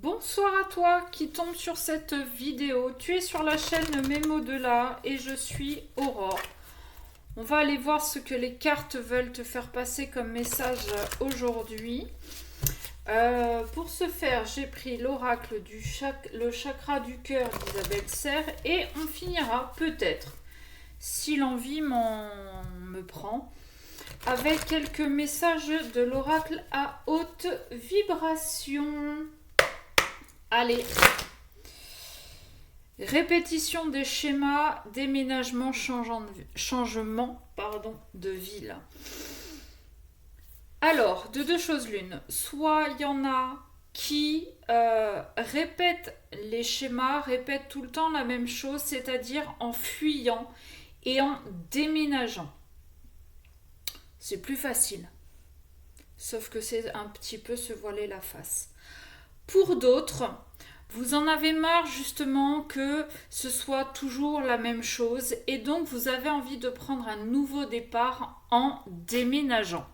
Bonsoir à toi qui tombe sur cette vidéo. Tu es sur la chaîne Même Au-delà et je suis Aurore. On va aller voir ce que les cartes veulent te faire passer comme message aujourd'hui. Pour ce faire, j'ai pris l'oracle le chakra du cœur d'Isabelle Serre et on finira peut-être, si l'envie me prend, avec quelques messages de l'oracle à haute vibration. Allez, répétition des schémas, déménagement, changement de ville. Alors, de deux choses l'une, soit il y en a qui répètent les schémas, répètent tout le temps la même chose, c'est-à-dire en fuyant et en déménageant. C'est plus facile, sauf que c'est un petit peu se voiler la face. Pour d'autres, vous en avez marre justement que ce soit toujours la même chose et donc vous avez envie de prendre un nouveau départ en déménageant.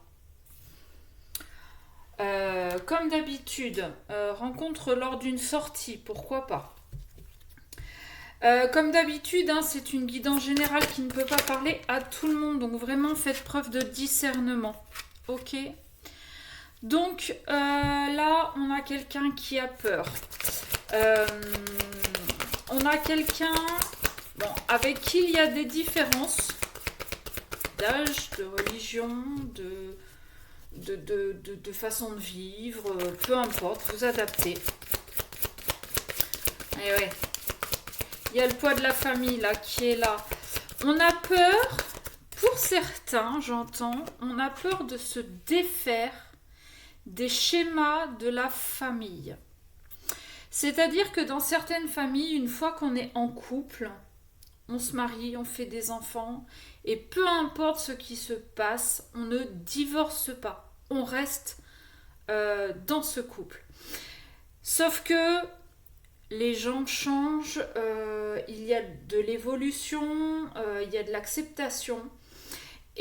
Comme d'habitude, rencontre lors d'une sortie, pourquoi pas. Comme d'habitude, c'est une guidance générale qui ne peut pas parler à tout le monde, donc vraiment faites preuve de discernement. Ok ? Donc là, on a quelqu'un qui a peur. On a quelqu'un avec qui il y a des différences d'âge, de religion, de façon de vivre, peu importe, vous adaptez. Et ouais, il y a le poids de la famille là qui est là. On a peur, pour certains, j'entends, on a peur de se défaire des schémas de la famille. C'est-à-dire que dans certaines familles, une fois qu'on est en couple, on se marie, on fait des enfants, et peu importe ce qui se passe, on ne divorce pas. On reste dans ce couple. Sauf que les gens changent, il y a de l'évolution, il y a de l'acceptation.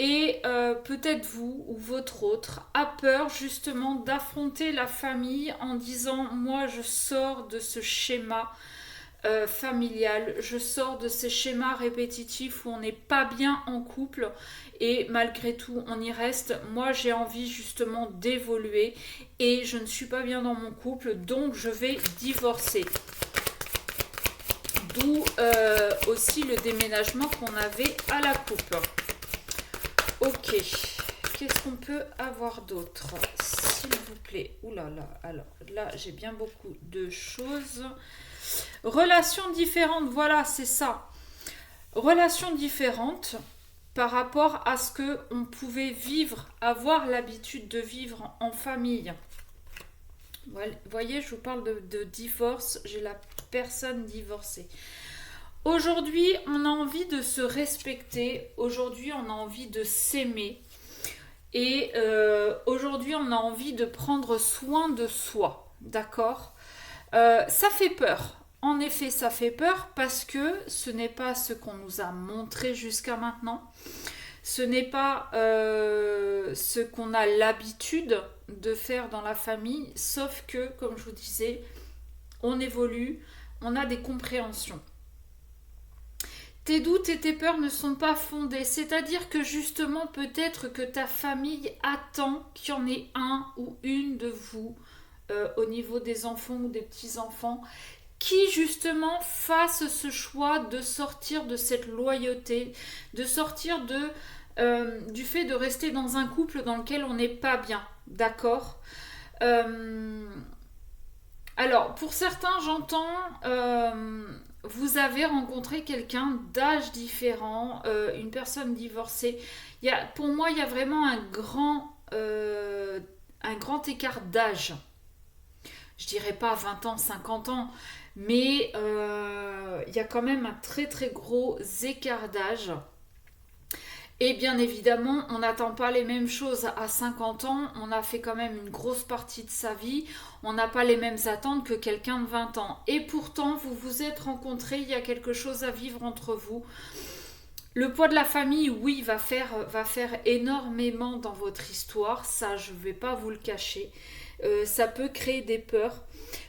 Et peut-être vous ou votre autre a peur justement d'affronter la famille en disant « Moi, je sors de ce schéma familial, je sors de ces schémas répétitifs où on n'est pas bien en couple et malgré tout, on y reste. Moi, j'ai envie justement d'évoluer et je ne suis pas bien dans mon couple, donc je vais divorcer. » D'où aussi le déménagement qu'on avait à la coupe. Ok, qu'est-ce qu'on peut avoir d'autre, s'il vous plaît? Ouh là là, alors là, j'ai bien beaucoup de choses. Relations différentes, voilà, c'est ça. Relations différentes par rapport à ce qu'on pouvait vivre, avoir l'habitude de vivre en famille. Vous voyez, je vous parle de divorce, j'ai la personne divorcée. Aujourd'hui, on a envie de se respecter. Aujourd'hui, on a envie de s'aimer. Et aujourd'hui, on a envie de prendre soin de soi. D'accord ? Ça fait peur. En effet, ça fait peur parce que ce n'est pas ce qu'on nous a montré jusqu'à maintenant. Ce n'est pas ce qu'on a l'habitude de faire dans la famille. Sauf que, comme je vous disais, on évolue, on a des compréhensions. Tes doutes et tes peurs ne sont pas fondés, c'est-à-dire que justement peut-être que ta famille attend qu'il y en ait un ou une de vous au niveau des enfants ou des petits-enfants qui justement fasse ce choix de sortir de cette loyauté, de sortir du fait de rester dans un couple dans lequel on n'est pas bien, d'accord ? Alors pour certains j'entends... vous avez rencontré quelqu'un d'âge différent, une personne divorcée. Pour moi, il y a vraiment un grand écart d'âge. Je dirais pas 20 ans, 50 ans, mais il y a quand même un très très gros écart d'âge. Et bien évidemment, on n'attend pas les mêmes choses à 50 ans, on a fait quand même une grosse partie de sa vie, on n'a pas les mêmes attentes que quelqu'un de 20 ans. Et pourtant, vous vous êtes rencontrés, il y a quelque chose à vivre entre vous. Le poids de la famille, oui, va faire énormément dans votre histoire, ça je ne vais pas vous le cacher. Ça peut créer des peurs.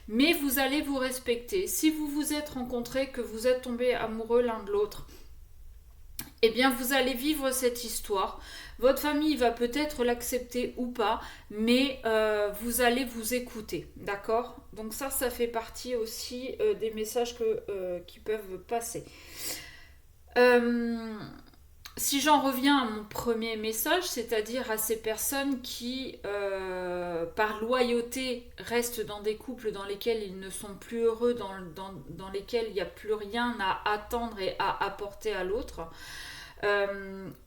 Mais vous allez vous respecter. Si vous vous êtes rencontrés, que vous êtes tombés amoureux l'un de l'autre, eh bien vous allez vivre cette histoire. Votre famille va peut-être l'accepter ou pas, mais vous allez vous écouter, d'accord? Donc ça fait partie aussi des messages qui peuvent passer. Si j'en reviens à mon premier message, c'est-à-dire à ces personnes qui, par loyauté, restent dans des couples dans lesquels ils ne sont plus heureux, dans lesquels il n'y a plus rien à attendre et à apporter à l'autre,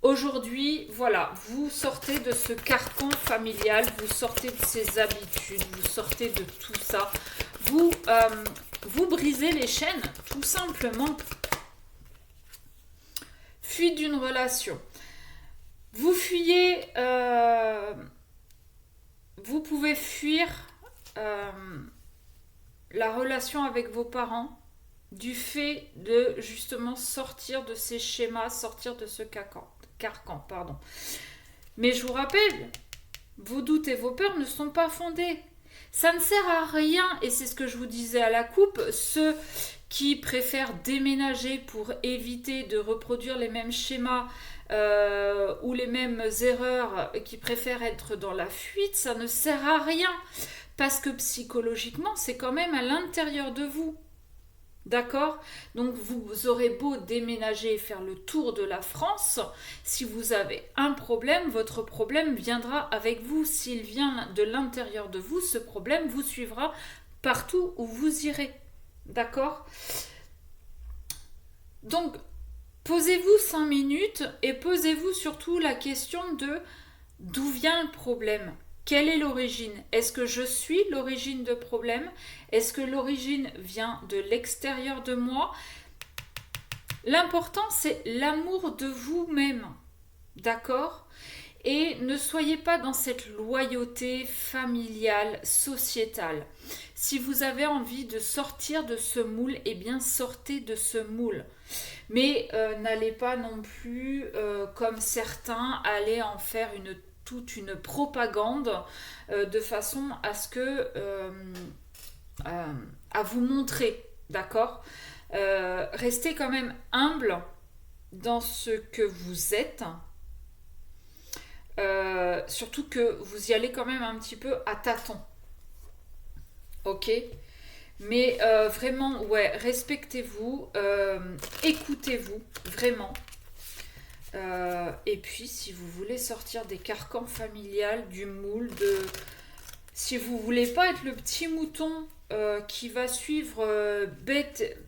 aujourd'hui, voilà, vous sortez de ce carcan familial, vous sortez de ces habitudes, vous sortez de tout ça, vous brisez les chaînes, tout simplement. Fuite d'une relation. Vous fuyez, vous pouvez fuir la relation avec vos parents, du fait de justement sortir de ces schémas, sortir de ce carcan. Mais je vous rappelle, vos doutes et vos peurs ne sont pas fondés. Ça ne sert à rien, et c'est ce que je vous disais à la coupe, ceux qui préfèrent déménager pour éviter de reproduire les mêmes schémas ou les mêmes erreurs, qui préfèrent être dans la fuite, ça ne sert à rien. Parce que psychologiquement, c'est quand même à l'intérieur de vous. D'accord? Donc vous aurez beau déménager et faire le tour de la France, si vous avez un problème, votre problème viendra avec vous. S'il vient de l'intérieur de vous, ce problème vous suivra partout où vous irez. D'accord? Donc posez-vous 5 minutes et posez-vous surtout la question de d'où vient le problème? Quelle est l'origine? Est-ce que je suis l'origine de problème? Est-ce que l'origine vient de l'extérieur de moi? L'important, c'est l'amour de vous-même. D'accord? Et ne soyez pas dans cette loyauté familiale, sociétale. Si vous avez envie de sortir de ce moule, eh bien sortez de ce moule. Mais n'allez pas non plus, comme certains, aller en faire toute une propagande de façon à ce que à vous montrer, d'accord? Restez quand même humble dans ce que vous êtes, surtout que vous y allez quand même un petit peu à tâtons, ok? Mais vraiment, ouais, respectez-vous, écoutez-vous, vraiment. Et puis, si vous voulez sortir des carcans familiales, du moule, si vous voulez pas être le petit mouton qui va suivre bête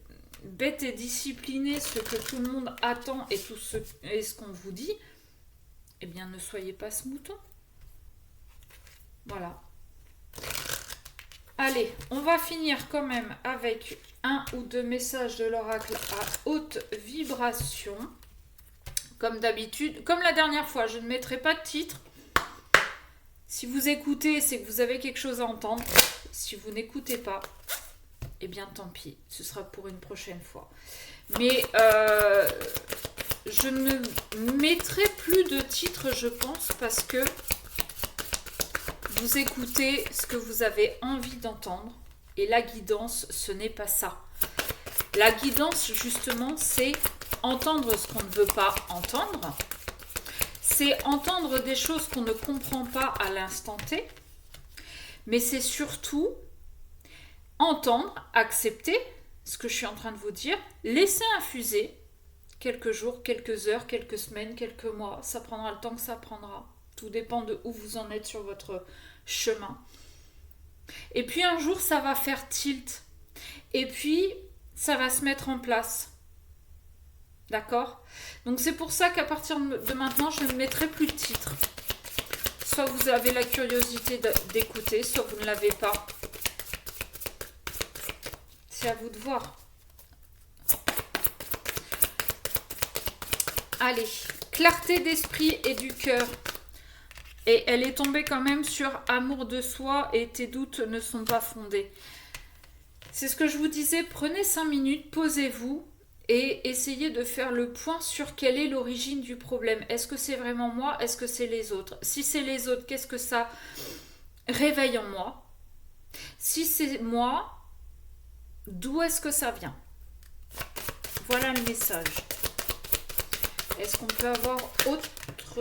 et discipliné ce que tout le monde attend et ce qu'on vous dit, eh bien, ne soyez pas ce mouton. Voilà. Allez, on va finir quand même avec un ou deux messages de l'oracle à haute vibration. Comme d'habitude, comme la dernière fois, je ne mettrai pas de titre. Si vous écoutez, c'est que vous avez quelque chose à entendre. Si vous n'écoutez pas, eh bien tant pis, ce sera pour une prochaine fois. Mais je ne mettrai plus de titre, je pense, parce que vous écoutez ce que vous avez envie d'entendre. Et la guidance, ce n'est pas ça. La guidance, justement, c'est entendre ce qu'on ne veut pas entendre. C'est entendre des choses qu'on ne comprend pas à l'instant T. Mais c'est surtout entendre, accepter ce que je suis en train de vous dire, laisser infuser quelques jours, quelques heures, quelques semaines, quelques mois. Ça prendra le temps que ça prendra. Tout dépend de où vous en êtes sur votre chemin. Et puis un jour, ça va faire tilt. Et puis, ça va se mettre en place. D'accord? Donc c'est pour ça qu'à partir de maintenant, je ne mettrai plus de titre. Soit vous avez la curiosité d'écouter, soit vous ne l'avez pas. C'est à vous de voir. Allez, clarté d'esprit et du cœur. Et elle est tombée quand même sur amour de soi et tes doutes ne sont pas fondés. C'est ce que je vous disais, prenez 5 minutes, posez-vous et essayez de faire le point sur quelle est l'origine du problème. Est-ce que c'est vraiment moi? Est-ce que c'est les autres? Si c'est les autres, qu'est-ce que ça réveille en moi? Si c'est moi, d'où est-ce que ça vient? Voilà le message. Est-ce qu'on peut avoir autre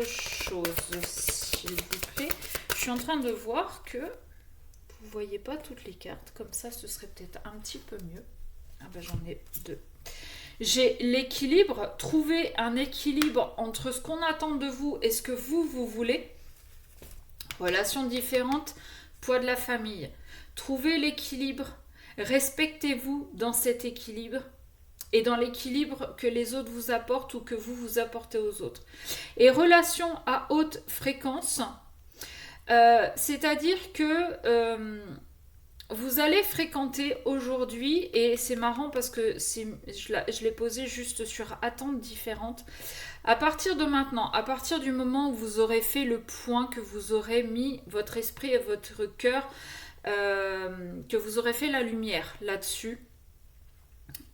chose, s'il vous plaît? Je suis en train de voir que vous voyez pas toutes les cartes. Comme ça, ce serait peut-être un petit peu mieux. Ah ben, j'en ai deux. J'ai l'équilibre. Trouver un équilibre entre ce qu'on attend de vous et ce que vous voulez. Relations différentes, poids de la famille. Trouvez l'équilibre. Respectez-vous dans cet équilibre et dans l'équilibre que les autres vous apportent ou que vous apportez aux autres. Et relations à haute fréquence, c'est-à-dire que vous allez fréquenter aujourd'hui, et c'est marrant parce que je l'ai posé juste sur attentes différentes. À partir de maintenant, à partir du moment où vous aurez fait le point, que vous aurez mis votre esprit et votre cœur, que vous aurez fait la lumière là-dessus,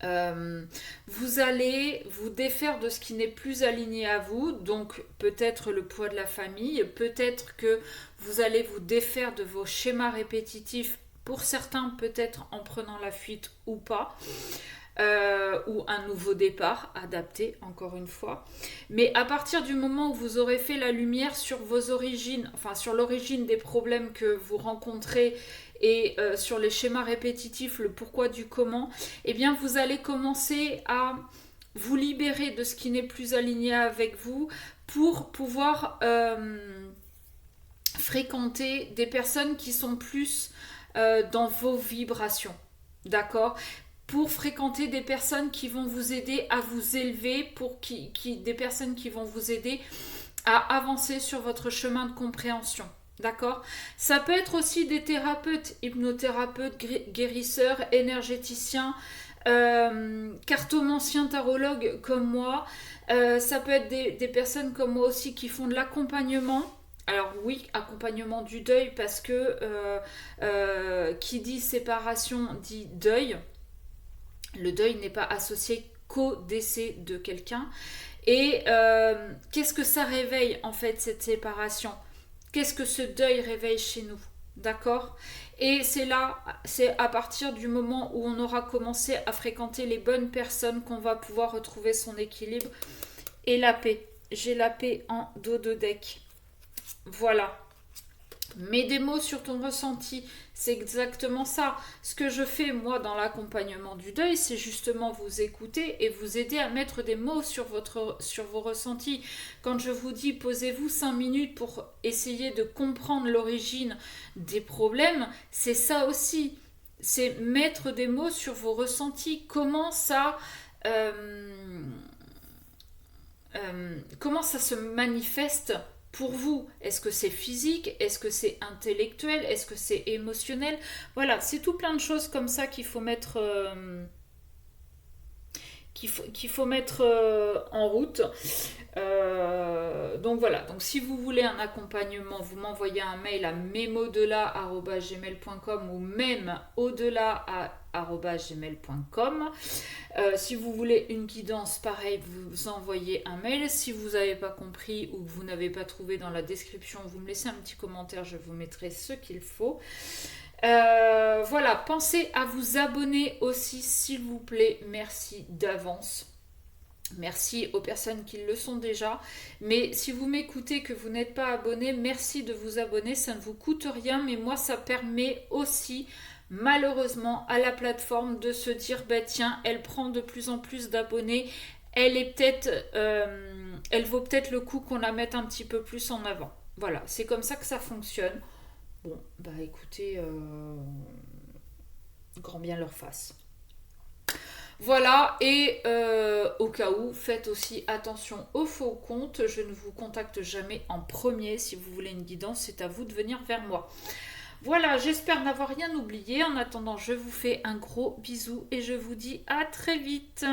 vous allez vous défaire de ce qui n'est plus aligné à vous, donc peut-être le poids de la famille, peut-être que vous allez vous défaire de vos schémas répétitifs, pour certains peut-être en prenant la fuite ou pas, ou un nouveau départ adapté encore une fois. Mais à partir du moment où vous aurez fait la lumière sur vos origines, enfin sur l'origine des problèmes que vous rencontrez, et sur les schémas répétitifs, le pourquoi du comment, eh bien vous allez commencer à vous libérer de ce qui n'est plus aligné avec vous pour pouvoir fréquenter des personnes qui sont plus dans vos vibrations, d'accord? Pour fréquenter des personnes qui vont vous aider à vous élever, des personnes qui vont vous aider à avancer sur votre chemin de compréhension. D'accord? Ça peut être aussi des thérapeutes, hypnothérapeutes, guérisseurs, énergéticiens, cartomanciens, tarologues comme moi. Ça peut être des personnes comme moi aussi qui font de l'accompagnement. Alors oui, accompagnement du deuil parce que qui dit séparation dit deuil. Le deuil n'est pas associé qu'au décès de quelqu'un. Et qu'est-ce que ça réveille en fait cette séparation? Qu'est-ce que ce deuil réveille chez nous? D'accord? Et c'est à partir du moment où on aura commencé à fréquenter les bonnes personnes qu'on va pouvoir retrouver son équilibre et la paix. J'ai la paix en dos de deck. Voilà. Mets des mots sur ton ressenti, c'est exactement ça. Ce que je fais moi dans l'accompagnement du deuil, c'est justement vous écouter et vous aider à mettre des mots sur vos ressentis. Quand je vous dis posez-vous 5 minutes pour essayer de comprendre l'origine des problèmes, c'est ça aussi. C'est mettre des mots sur vos ressentis. Comment ça se manifeste pour vous? Est-ce que c'est physique? Est-ce que c'est intellectuel? Est-ce que c'est émotionnel? Voilà, c'est tout plein de choses comme ça qu'il faut mettre, en route. Donc voilà, donc si vous voulez un accompagnement, vous m'envoyez un mail à memodela@gmail.com ou même au-delà@gmail.com. Si vous voulez une guidance, pareil, vous envoyez un mail. Si vous n'avez pas compris ou que vous n'avez pas trouvé dans la description, vous me laissez un petit commentaire, je vous mettrai ce qu'il faut. Voilà, pensez à vous abonner aussi, s'il vous plaît. Merci d'avance. Merci aux personnes qui le sont déjà. Mais si vous m'écoutez que vous n'êtes pas abonné, merci de vous abonner. Ça ne vous coûte rien, mais moi, ça permet aussi, malheureusement, à la plateforme de se dire, bah tiens, elle prend de plus en plus d'abonnés. Elle vaut peut-être le coup qu'on la mette un petit peu plus en avant. Voilà, c'est comme ça que ça fonctionne. Bon, bah écoutez, grand bien leur face. Voilà, et au cas où, faites aussi attention aux faux comptes. Je ne vous contacte jamais en premier. Si vous voulez une guidance, c'est à vous de venir vers moi. Voilà, j'espère n'avoir rien oublié. En attendant, je vous fais un gros bisou et je vous dis à très vite.